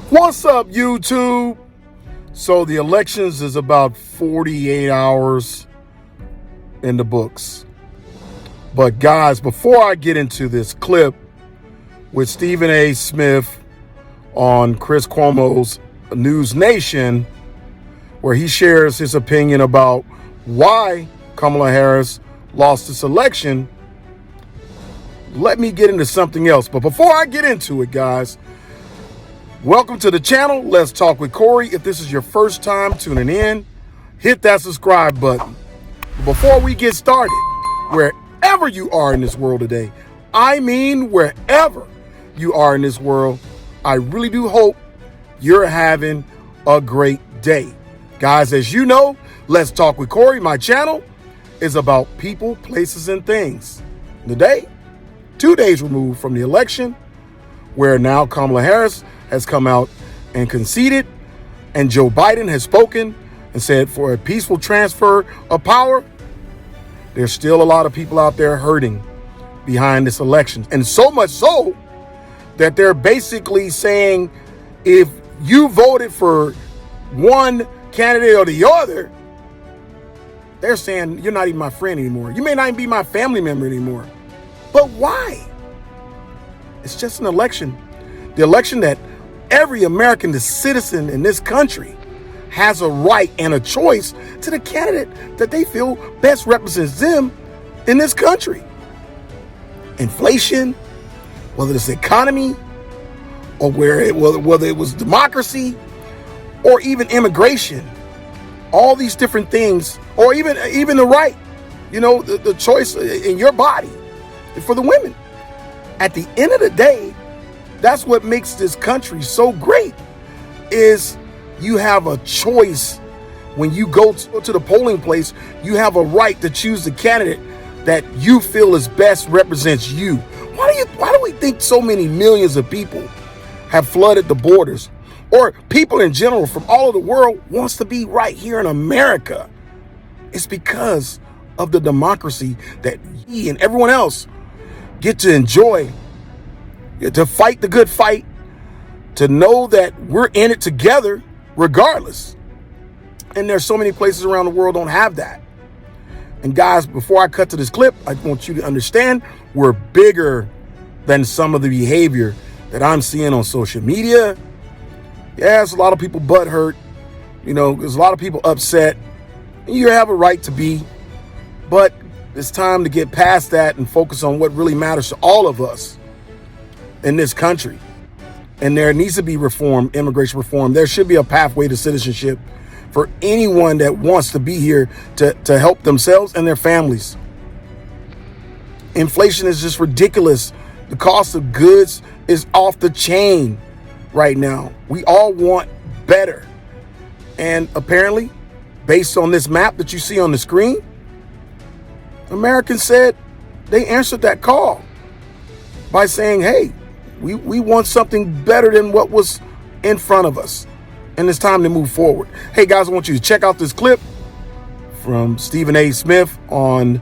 What's up, YouTube? So the elections is about 48 hours in the books. But guys, before I get into this clip with Stephen A. Smith on Chris Cuomo's News Nation, where he shares his opinion about why Kamala Harris lost this election, let me get into something else. But before I get into it, guys, welcome to the channel. Let's Talk with Corey. If this is your first time tuning in, hit that subscribe button. Before we get started, wherever you are in this world today, I mean wherever you are in this world, I really do hope you're having a great day. Guys, as you know, Let's Talk with Corey, my channel, is about people, places, and things. Today, 2 days removed from the election, where now Kamala Harris has come out and conceded, and Joe Biden has spoken and said for a peaceful transfer of power, there's still a lot of people out there hurting behind this election. And so much so that they're basically saying if you voted for one candidate or the other, they're saying you're not even my friend anymore. You may not even be my family member anymore. But why? It's just an election. The election that every American, the citizen in this country, has a right and a choice to the candidate that they feel best represents them in this country. Inflation, whether it's the economy, or whether it was democracy, or even immigration, all these different things, or even the right, the choice in your body for the women. At the end of the day, that's what makes this country so great, is you have a choice. When you go to the polling place, you have a right to choose the candidate that you feel is best represents you. Why do we think so many millions of people have flooded the borders, or people in general from all over the world wants to be right here in America? It's because of the democracy that he and everyone else get to enjoy, to fight the good fight, to know that we're in it together regardless. And there's so many places around the world don't have that. And guys, before I cut to this clip, I want you to understand we're bigger than some of the behavior that I'm seeing on social media. Yeah, there's a lot of people butthurt. There's a lot of people upset. And you have a right to be. But it's time to get past that and focus on what really matters to all of us in this country. And there needs to be reform, immigration reform. There should be a pathway to citizenship for anyone that wants to be here to help themselves and their families. Inflation is just ridiculous. The cost of goods is off the chain right now. We all want better. And apparently, based on this map that you see on the screen, Americans said they answered that call by saying, hey, we want something better than what was in front of us. And it's time to move forward. Hey, guys, I want you to check out this clip from Stephen A. Smith on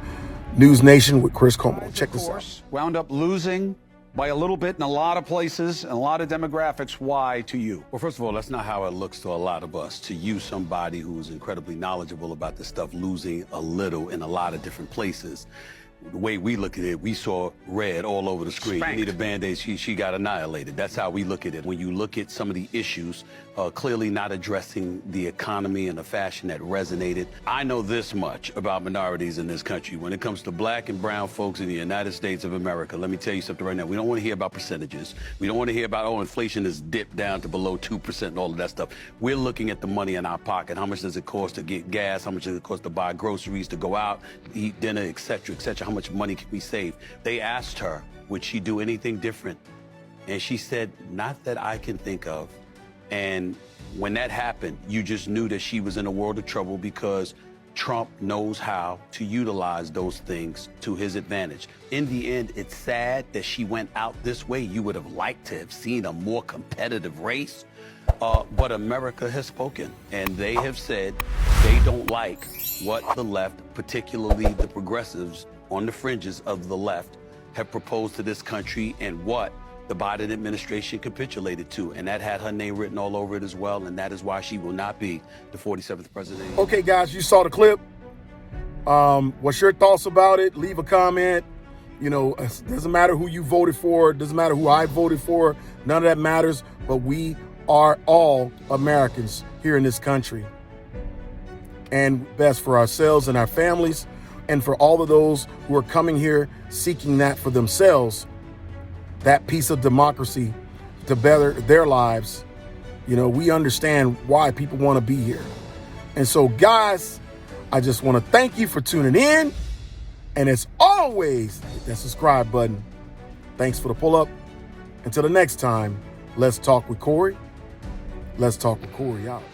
News Nation with Chris Cuomo. Check this out. Wound up losing by a little bit in a lot of places and a lot of demographics. Why to you? Well, first of all, that's not how it looks to a lot of us. To you, somebody who's incredibly knowledgeable about this stuff, losing a little in a lot of different places. The way we look at it, we saw red all over the screen. Spanked. You need a Band-Aid, she got annihilated. That's how we look at it. When you look at some of the issues, clearly not addressing the economy in a fashion that resonated. I know this much about minorities in this country. When it comes to black and brown folks in the United States of America, let me tell you something right now. We don't want to hear about percentages. We don't want to hear about, inflation has dipped down to below 2% and all of that stuff. We're looking at the money in our pocket. How much does it cost to get gas? How much does it cost to buy groceries, to go out, eat dinner, et cetera, et cetera? How much money can we save? They asked her, would she do anything different? And she said, not that I can think of. And when that happened, you just knew that she was in a world of trouble, because Trump knows how to utilize those things to his advantage. In the end, it's sad that she went out this way. You would have liked to have seen a more competitive race. But America has spoken, and they have said they don't like what the left, particularly the progressives on the fringes of the left, have proposed to this country and what the Biden administration capitulated to, and that had her name written all over it as well, and that is why she will not be the 47th president. Okay, guys, you saw the clip. What's your thoughts about it? Leave a comment. You know, it doesn't matter who you voted for. It doesn't matter who I voted for. None of that matters. But we are all Americans here in this country. And best for ourselves and our families, and for all of those who are coming here seeking that for themselves, that piece of democracy to better their lives. You know, we understand why people want to be here. And so, guys, I just want to thank you for tuning in. And as always, hit that subscribe button. Thanks for the pull-up. Until the next time, let's talk with Corey. Let's talk with Corey out.